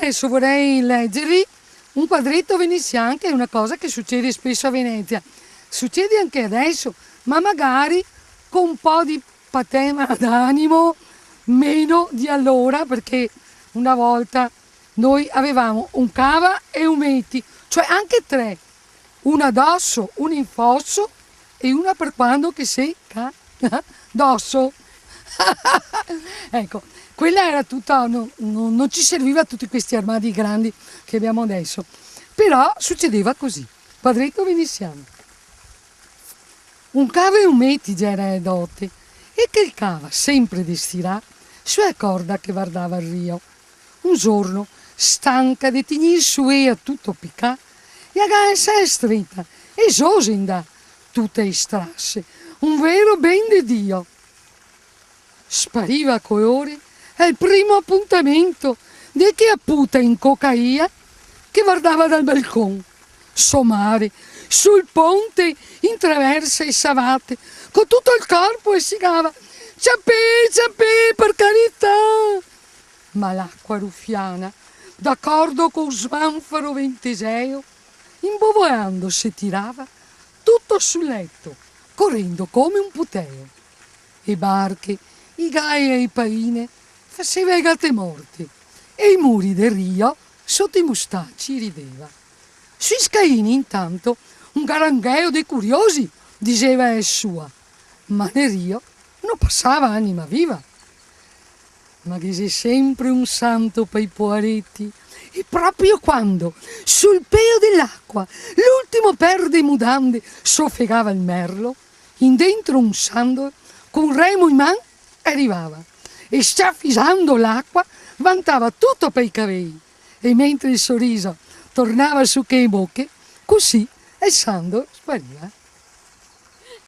adesso vorrei leggervi un quadretto veneziano, che è una cosa che succede spesso a Venezia. Succede anche adesso, ma magari con un po' di patema d'animo, meno di allora, perché una volta noi avevamo un cava e un metti, cioè anche tre, una addosso, una in fosso e una per quando che secca addosso. Ecco, quella era tutta, non ci serviva tutti questi armadi grandi che abbiamo adesso, però succedeva così, quadretto veneziano. Un cava e un metti già era dote, e che il cava sempre destirà, su corda che guardava il rio. Un giorno, stanca di tignir su e a tutto piccà, e a gansa è stretta, e Josinda, tutte e strasse, un vero ben di Dio. Spariva coi ore al primo appuntamento di che apputa in cocaia che guardava dal balcone, somare, sul ponte, in traversa e savate, con tutto il corpo e sigava ciappè, per carità! Ma l'acqua ruffiana, d'accordo con smanfaro venteseo, imbovoando si tirava tutto sul letto, correndo come un puteo. E barche, i gai e i paine, faceva i gatte morte, e i muri del rio sotto i mustacci rideva. Sui scaini intanto un garangheo dei curiosi, diceva è sua, ma nel rio non passava anima viva. Ma che sei sempre un santo per i poaretti, e proprio quando sul peo dell'acqua l'ultimo per dei mudande soffegava il merlo, in dentro un sandor con remo in man arrivava e sciaffisando l'acqua vantava tutto per i capelli, e mentre il sorriso tornava su che bocche, così il sandor spariva.